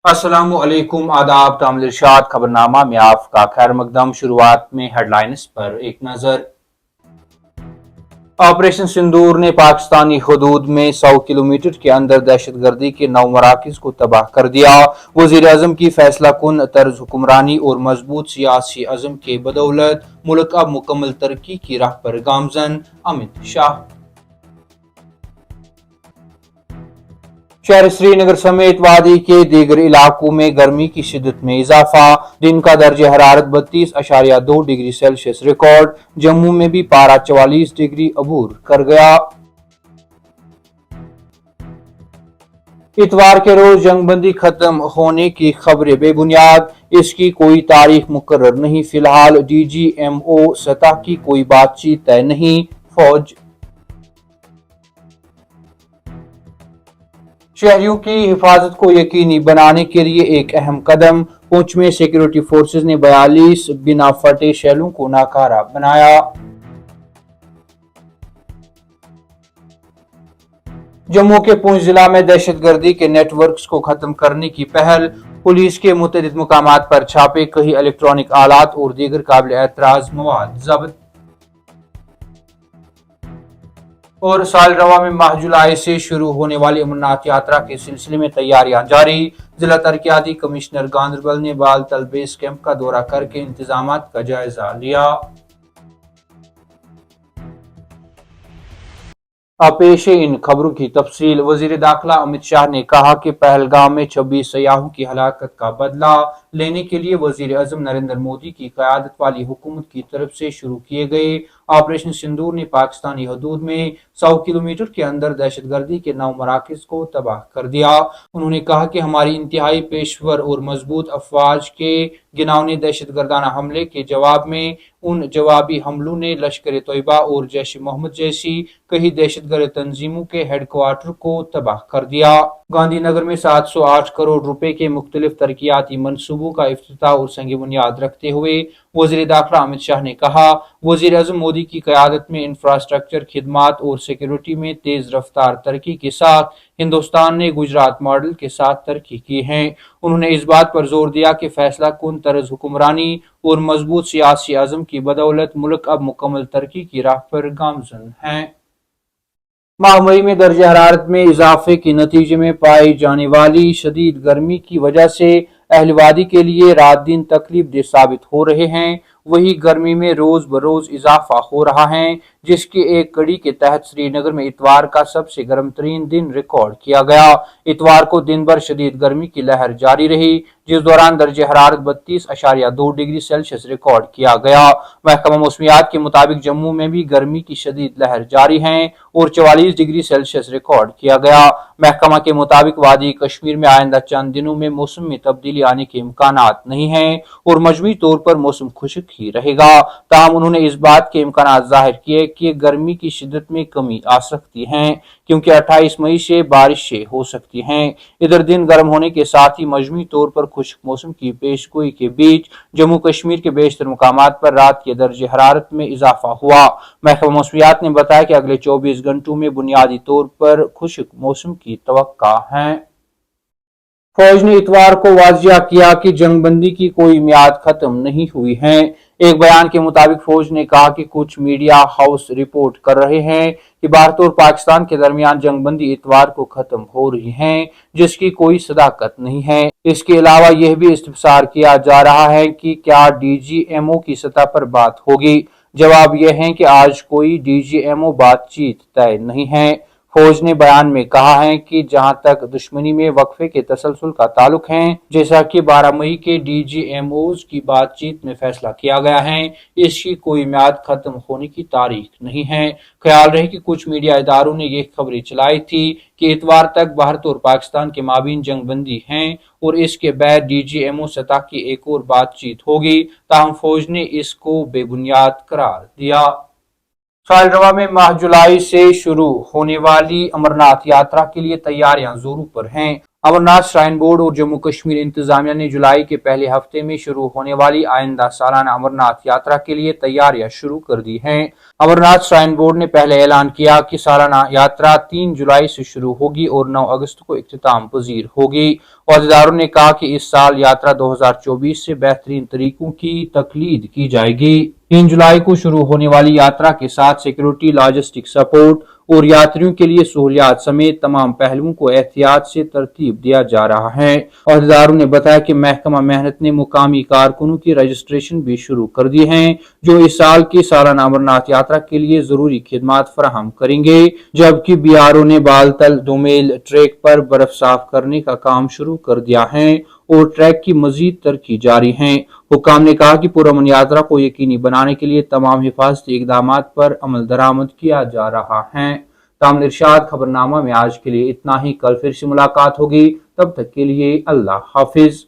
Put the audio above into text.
अस्सलामु अलैकुम, आदाब, तामिल इरशाद खबरनामा में आपका खैर मकदम। शुरुआत में हेडलाइंस पर एक नजर। ऑपरेशन सिंदूर ने पाकिस्तानी हुदूद में 100 किलोमीटर के अंदर दहशतगर्दी के 9 मराकज को तबाह कर दिया। वजीर आजम की फैसला कुन तर्ज हुक्मरानी और मजबूत सियासी अज़म के बदौलत मुल्क अब मुकम्मल तरक्की की राह पर गामजन। अमित शाह। शहर श्रीनगर समेत वादी के दीगर इलाकों में गर्मी की शिद्दत में इजाफा। दिन का दर्ज हरारत 32.2 डिग्री सेल्सियस रिकॉर्ड। जम्मू में भी पारा 44 डिग्री अबूर कर गया। इतवार के रोज जंगबंदी खत्म होने की खबरें बेबुनियाद। इसकी कोई तारीख मुकर्रर नहीं। फिलहाल DGMO सतह की कोई बातचीत तय नहीं। फौज। शहरियों की हिफाजत को यकीनी बनाने के लिए एक अहम कदम। पुंछ में सिक्योरिटी फोर्सेज ने 42 बिना फटे शैलों को नाकारा बनाया। जम्मू के पुंछ जिला में दहशतगर्दी के नेटवर्क्स को खत्म करने की पहल। पुलिस के मुतअद्दिद मुकामात पर छापे, कई इलेक्ट्रॉनिक आलात और दीगर काबिल एतराज मवाद जब्त। और साल रवा में माह जुलाई से शुरू होने वाली अमरनाथ यात्रा के सिलसिले में तैयारियां जारी। जिला तरक्याती कमिश्नर गांधरबल ने बालतल बेस कैंप का दौरा करके इंतजामात का जायजा लिया। अब पेश है इन खबरों की तफसील। वजीर दाखिला अमित शाह ने कहा कि पहलगाम में 26 सयाहों की हलाकत का बदला लेने के लिए वजीर आजम नरेंद्र मोदी की क़यादत वाली हुकूमत की तरफ से शुरू किए गए ऑपरेशन सिंदूर ने पाकिस्तानी हदूद में 100 किलोमीटर के अंदर दहशतगर्दी के 9 मराकज को तबाह कर दिया। उन्होंने कहा कि हमारी इंतहाई पेशवर और मजबूत अफवाज के गिनावने दहशतगर्दाना हमले के जवाब में उन जवाबी हमलों ने लश्कर तोयबा और जैश मोहम्मद जैसी कई दहशतगर्द तंजीमों के हेडक्वार्टर को तबाह कर दिया। गांधी नगर में 708 करोड़ रुपए के मुख्तलिफ तरक्याती मनसूबों का इफ्तिताह और संग बुनियाद रखते हुए वजीर दाखिला अमित शाह ने कहा, वजीर आजम मोदी की क़यादत में इंफ्रास्ट्रक्चर, खिदमात और सिक्योरिटी में तेज रफ्तार तरक्की के साथ हिंदुस्तान ने गुजरात मॉडल के साथ तरक्की की है। उन्होंने इस बात पर जोर दिया कि फैसला कुन तर्ज हुक्मरानी और मजबूत सियासी अज़म की बदौलत मुल्क अब मुकम्मल तरक्की की राह पर गामजन है। माह मई में दर्ज हरारत में इजाफे के नतीजे में पाई जाने वाली शदीद गर्मी की वजह से अहलवादी के लिए रात दिन तकलीफ दे साबित हो रहे हैं। वही गर्मी में रोज बरोज इजाफा हो रहा है, जिसकी एक कड़ी के तहत श्रीनगर में इतवार का सबसे गर्म तरीन दिन रिकॉर्ड किया गया। इतवार को दिन भर शदीद गर्मी की लहर जारी रही, जिस दौरान दर्ज हरारत 32.2 डिग्री सेल्सियस रिकॉर्ड किया गया। महकमा मौसमियात के मुताबिक जम्मू में भी गर्मी की शदीद लहर जारी है और 44 डिग्री सेल्सियस रिकॉर्ड किया गया। महकमा के मुताबिक वादी कश्मीर में आइंदा चंद दिनों में मौसम में तब्दीली आने के इम्कानात नहीं है और मजमूई तौर पर मौसम खुश्क ही रहेगा। ताहम उन्होंने इस बात के इम्कानात जाहिर किए कि गर्मी की शिद्दत में कमी आ सकती है, क्योंकि 28 मई से बारिशें हो सकती हैं। इधर दिन गर्म होने के साथ ही मजमूई तौर पर खुश्क मौसम की पेशगोई के बीच जम्मू कश्मीर के बेशतर मुकामात पर रात के दर्ज हरारत में इजाफा हुआ। महकमा मौसमियात ने बताया कि अगले 24 घंटों में बुनियादी तौर पर खुश्क मौसम की तवक्का है। फौज ने इतवार को वाजिया किया कि जंगबंदी की कोई मियाद खत्म नहीं हुई है। एक बयान के मुताबिक फौज ने कहा कि कुछ मीडिया हाउस रिपोर्ट कर रहे हैं कि भारत और पाकिस्तान के दरमियान जंगबंदी इतवार को खत्म हो रही है, जिसकी कोई सदाकत नहीं है। इसके अलावा यह भी इस्तफसार किया जा रहा है कि क्या DGMO की सतह पर बात होगी। जवाब यह है कि आज कोई DGMO बातचीत तय नहीं है। फौज ने बयान में कहा है कि जहां तक दुश्मनी में वक्फे के तसलसल का ताल्लुक है, जैसा कि 12 मई के DGMOs की बातचीत में फैसला किया गया है, इसकी कोई म्याद खत्म होने की तारीख नहीं है। ख्याल रहे कि कुछ मीडिया इदारों ने यह खबरें चलाई थी कि इतवार तक भारत और पाकिस्तान के माबीन जंगबंदी है और इसके बाद DGMO सतह की एक और बातचीत होगी। ताहम फौज ने इसको बेबुनियाद करार दिया। साल रवा में माह जुलाई से शुरू होने वाली अमरनाथ यात्रा के लिए तैयारियां जोरों पर हैं। امرناتھ شرائن بورڈ اور جموں کشمیر انتظامیہ نے جولائی کے پہلے ہفتے میں شروع ہونے والی آئندہ سالانہ امرناتھ یاترا کے لیے تیاریاں شروع کر دی ہیں۔ امرناتھ شرائن بورڈ نے پہلے اعلان کیا کہ سالانہ یاترا 3 جولائی سے شروع ہوگی اور 9 اگست کو اختتام پذیر ہوگی۔ عہدیداروں نے کہا کہ اس سال یاترا 2024 سے بہترین طریقوں کی تقلید کی جائے گی۔ 3 جولائی کو شروع ہونے والی یاترا کے ساتھ سیکورٹی، لاجسٹک سپورٹ اور یاتریوں کے لیے سہولیات سمیت تمام پہلوؤں کو احتیاط سے ترتیب دیا جا رہا ہے۔ عہدیداروں نے بتایا کہ محکمہ محنت نے مقامی کارکنوں کی رجسٹریشن بھی شروع کر دی ہے جو اس سال کی سالانہ امرناتھ یاترا کے لیے ضروری خدمات فراہم کریں گے، جبکہ بی آر او نے بالتل دومیل ٹریک پر برف صاف کرنے کا کام شروع کر دیا ہے اور ٹریک کی مزید ترقی جاری ہے۔ حکام نے کہا کہ پرامن یاترا کو یقینی بنانے کے لیے تمام حفاظتی اقدامات پر عمل درآمد کیا جا رہا ہے۔ تامل ارشاد خبرنامہ میں آج کے لیے اتنا ہی، کل پھر سے ملاقات ہوگی، تب تک کے لیے اللہ حافظ۔